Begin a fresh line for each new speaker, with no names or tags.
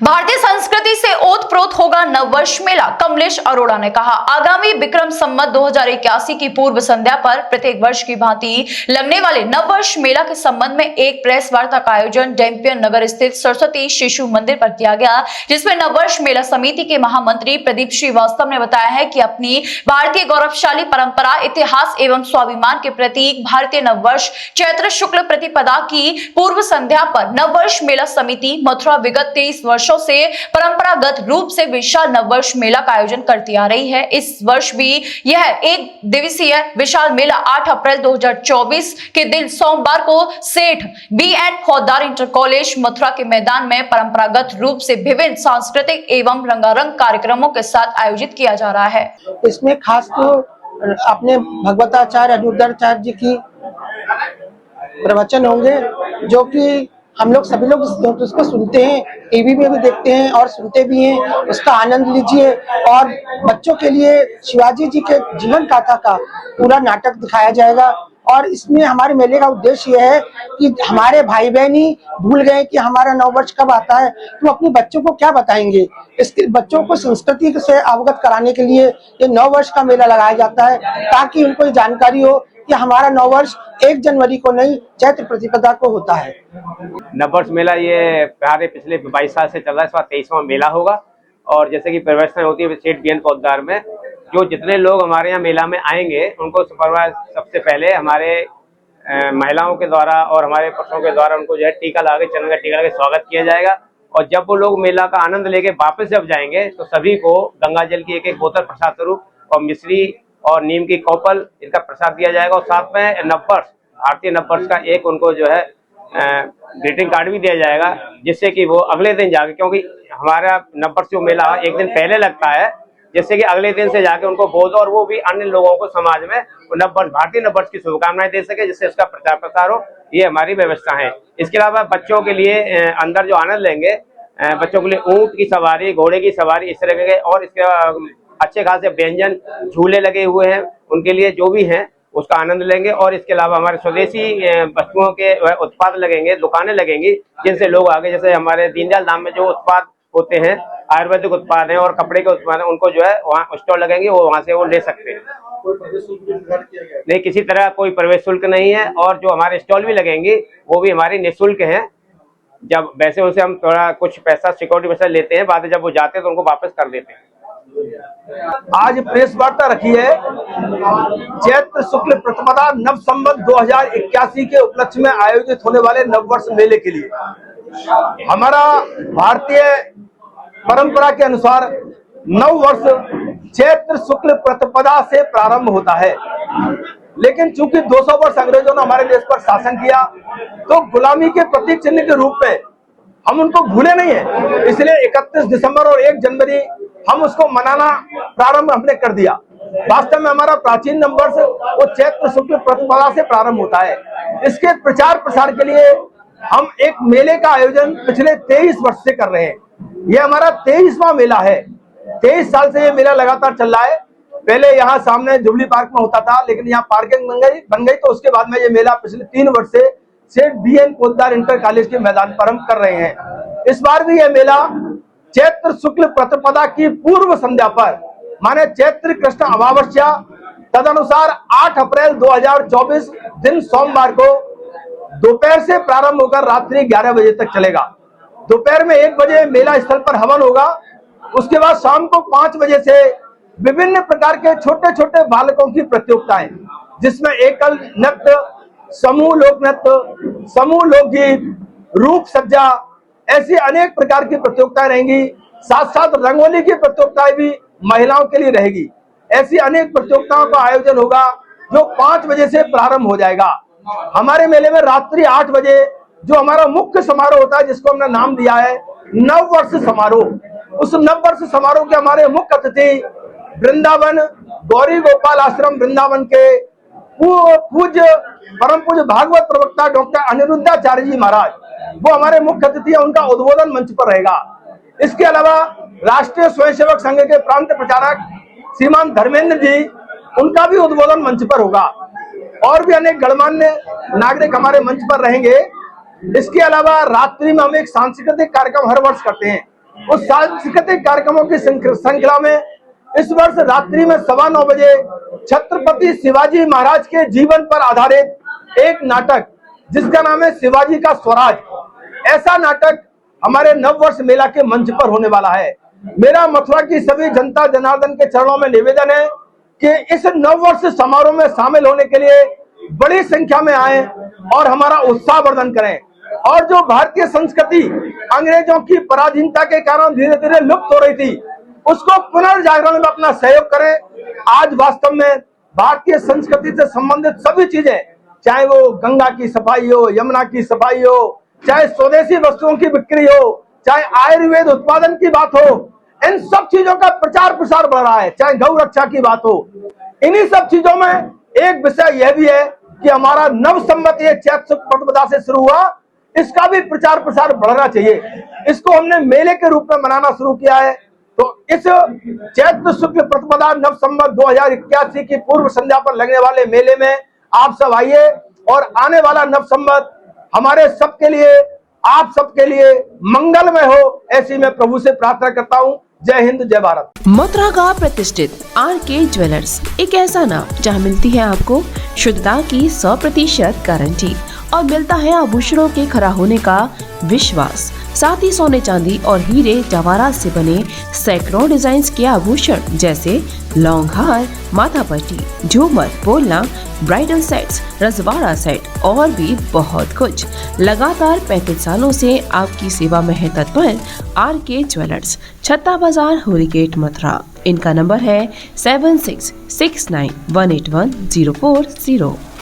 भारतीय संस्कृति से ओतप्रोत होगा नववर्ष मेला, कमलेश अरोड़ा ने कहा। आगामी विक्रम संवत 2081 की पूर्व संध्या पर प्रत्येक वर्ष की भांति लगने वाले नववर्ष मेला के संबंध में एक प्रेस वार्ता का आयोजन डैम्पियन नगर स्थित सरस्वती शिशु मंदिर पर किया गया, जिसमें नववर्ष मेला समिति के महामंत्री प्रदीप श्रीवास्तव ने बताया है कि अपनी भारतीय गौरवशाली परंपरा, इतिहास एवं स्वाभिमान के प्रतीक भारतीय नववर्ष चैत्र शुक्ल प्रतिपदा की पूर्व संध्या पर नववर्ष मेला समिति मथुरा विगत 23 वर्षों से परंपरागत रूप से विशाल नववर्ष मेला का आयोजन करती आ रही है। इस वर्ष भी यह एक दिवसीय विशाल मेला 8 अप्रैल 2024 के दिन सोमवार को सेठ BN फौजदार इंटर कॉलेज मथुरा के मैदान में परंपरागत रूप से विभिन्न सांस्कृतिक एवं रंगारंग कार्यक्रमों के साथ आयोजित किया जा रहा है।
इसमें खास तो अपने भगवताचार्य अनिरुद्धाचार्य जी की प्रवचन होंगे, जो कि हम लोग सभी लोग उसको सुनते हैं, टीवी में भी देखते हैं और सुनते भी हैं। उसका आनंद लीजिए। और बच्चों के लिए शिवाजी जी के जीवन गाथा का पूरा नाटक दिखाया जाएगा। और इसमें हमारे मेले का उद्देश्य यह है कि हमारे भाई बहन ही भूल गए कि हमारा नववर्ष कब आता है, तो अपने बच्चों को क्या बताएंगे। इसके बच्चों को संस्कृति से अवगत कराने के लिए ये नववर्ष का मेला लगाया जाता है, ताकि उनको जानकारी हो कि हमारा नववर्ष 1 जनवरी को नहीं, चैत्र प्रतिपदा को होता है।
नववर्ष मेला ये हमारे पिछले 22 साल से चल रहा है। इस बार 23वां मेला होगा। और जैसे कि व्यवस्था होती है सेठ BN फौजदार में, जो जितने लोग हमारे यहाँ मेला में आएंगे उनको सबसे पहले हमारे महिलाओं के द्वारा और हमारे पुरुषों के द्वारा उनको जो है टीका लगा के, चंदन का टीका लगा के स्वागत किया जाएगा। और जब वो लोग मेला का आनंद लेके वापस जब जाएंगे तो सभी को गंगा जल की एक बोतल प्रसाद स्वरूप और मिश्री और नीम की कौपल इनका प्रसाद दिया जाएगा। और साथ में नववर्ष, भारतीय नववर्ष का एक उनको जो है ग्रीटिंग कार्ड भी दिया जाएगा, जिससे कि वो अगले दिन जाके, क्योंकि हमारा नववर्ष जो मेला एक दिन पहले लगता है, जिससे कि अगले दिन से जाके उनको बोध और वो भी अन्य लोगों को समाज में नववर्ष, भारतीय नववर्ष की शुभकामनाएं दे सके, जिससे उसका प्रचार प्रसार हो। ये हमारी व्यवस्था है। इसके अलावा बच्चों के लिए अंदर जो आनंद लेंगे, बच्चों के लिए ऊंट की सवारी, घोड़े की सवारी, इस तरह के, और इसके अच्छे खासे व्यंजन झूले लगे हुए हैं, उनके लिए जो भी हैं उसका आनंद लेंगे। और इसके अलावा हमारे स्वदेशी वस्तुओं के उत्पाद लगेंगे, दुकानें लगेंगी, जिनसे लोग आगे, जैसे हमारे दीनदयाल धाम में जो उत्पाद होते हैं, आयुर्वेदिक उत्पाद हैं और कपड़े के उत्पाद हैं, उनको जो है वहाँ स्टॉल लगेंगे, वो वहाँ से वो ले सकते हैं। नहीं, किसी तरह कोई प्रवेश शुल्क नहीं है। और जो हमारे स्टॉल भी लगेंगे वो भी हमारी निःशुल्क हैं। जब वैसे उनसे हम थोड़ा कुछ पैसा, सिक्योरिटी पैसा लेते हैं, बाद में जब वो जाते हैं तो उनको वापस कर देते हैं।
आज प्रेस वार्ता रखी है चैत्र शुक्ल प्रतिपदा नव संवत 2081 के उपलक्ष्य में आयोजित होने वाले नववर्ष मेले के लिए। हमारा भारतीय परंपरा के अनुसार नववर्ष चैत्र शुक्ल प्रतिपदा से प्रारंभ होता है, लेकिन चूंकि 200 वर्ष अंग्रेजों ने हमारे देश पर शासन किया, तो गुलामी के प्रतीक चिन्ह के रूप में हम उनको भूले नहीं है। इसलिए 31 दिसंबर और 1 जनवरी हम उसको मनाना प्रारंभ हमने कर दिया। वास्तव में हमारा प्राचीन नववर्ष वो चैत्र शुक्ल प्रतिपदा से प्रारंभ होता है। इसके प्रचार प्रसार के लिए हम एक मेले का आयोजन पिछले 23 वर्ष से कर रहे हैं। ये हमारा 23वां मेला है। 23 साल से ये मेला लगातार चल रहा है। पहले यहाँ सामने जुबली पार्क में होता था, लेकिन यहाँ पार्किंग बन गई, तो उसके बाद में ये मेला पिछले 3 वर्ष से सेठ BN फौजदार इंटर कॉलेज के मैदान पर हम कर रहे हैं। इस बार भी यह मेला चैत्र शुक्ल प्रतिपदा की पूर्व संध्या पर, माने चैत्र कृष्ण अमावस्या तदनुसार 8 अप्रैल 2024 दिन सोमवार को दोपहर से प्रारंभ होकर रात्रि 11 बजे तक चलेगा। दोपहर में 1 बजे मेला स्थल पर हवन होगा। उसके बाद शाम को 5 बजे से विभिन्न प्रकार के छोटे छोटे बालकों की प्रतियोगिताएं, जिसमें एकल नृत्य, समूह लोक नृत्य, समूह लोकगीत, रूप सज्जा, ऐसी अनेक प्रकार की प्रतियोगिताएं रहेंगी। साथ साथ रंगोली की प्रतियोगिताएं भी महिलाओं के लिए रहेगी। ऐसी अनेक प्रतियोगिताओं का आयोजन होगा, जो 5 बजे से प्रारंभ हो जाएगा। हमारे मेले में रात्रि 8 बजे जो हमारा मुख्य समारोह होता है, जिसको हमने नाम दिया है नववर्ष समारोह, उस नववर्ष समारोह के हमारे मुख्य अतिथि वृंदावन गौरी गोपाल आश्रम वृंदावन के पूज्य परम पूज्य भागवत प्रवक्ता डॉक्टर अनिरुद्धाचार्य जी महाराज, वो हमारे मुख्य अतिथि है। उनका उद्बोधन मंच पर रहेगा। इसके अलावा राष्ट्रीय स्वयंसेवक संघ के प्रांत प्रचारक श्रीमान धर्मेंद्र जी, उनका भी उद्बोधन मंच पर होगा। और भी अनेक गणमान्य नागरिक हमारे मंच पर रहेंगे। इसके अलावा रात्रि में हम एक सांस्कृतिक कार्यक्रम हर वर्ष करते हैं। उस सांस्कृतिक कार्यक्रमों की श्रृंखला में इस वर्ष रात्रि में 9:15 बजे छत्रपति शिवाजी महाराज के जीवन पर आधारित एक नाटक जिसका नाम है शिवाजी का स्वराज, ऐसा नाटक हमारे नववर्ष मेला के मंच पर होने वाला है। मेरा मथुरा की सभी जनता जनार्दन के चरणों में निवेदन है कि इस नववर्ष समारोह में शामिल होने के लिए बड़ी संख्या में आए और हमारा उत्साहवर्धन करें, और जो भारतीय संस्कृति अंग्रेजों की पराधीनता के कारण धीरे धीरे लुप्त हो रही थी उसको पुनर्जागरण में अपना सहयोग करें। आज वास्तव में भारतीय संस्कृति से संबंधित सभी चीजें, चाहे वो गंगा की सफाई हो, यमुना की सफाई हो, चाहे स्वदेशी वस्तुओं की बिक्री हो, चाहे आयुर्वेद उत्पादन की बात हो, इन सब चीजों का प्रचार प्रसार बढ़ रहा है, चाहे गौ रक्षा की बात हो। इन्हीं सब चीजों में एक विषय यह भी है कि हमारा नव संवत ये चैत्र शुक्ल प्रतिपदा से शुरू हुआ, इसका भी प्रचार प्रसार बढ़ना चाहिए। इसको हमने मेले के रूप में मनाना शुरू किया है। तो इस चैत्र शुक्ल प्रतिपदा नव संवत 2081 की पूर्व संध्या पर लगने वाले मेले में आप सब आइए और आने वाला नव संवत हमारे सबके लिए, आप सबके लिए मंगलमय हो, ऐसी मैं प्रभु से प्रार्थना करता हूँ। जय हिंद, जय भारत।
मथुरा का प्रतिष्ठित RK ज्वेलर्स एक ऐसा नाम जहां मिलती है आपको शुद्धता की 100% गारंटी और मिलता है आभूषणों के खरा होने का विश्वास। साथ ही सोने चांदी और हीरे जवाहरात से बने सैकड़ों डिजाइन के आभूषण जैसे लौंग हार, माथा पट्टी, झूमर, बोलना, ब्राइडल सेट्स, रजवाड़ा सेट और भी बहुत कुछ। लगातार 35 सालों से आपकी सेवा में है तत्पर RK ज्वेलर्स, छत्ता बाजार, होली गेट, मथुरा। इनका नंबर है 7669181040।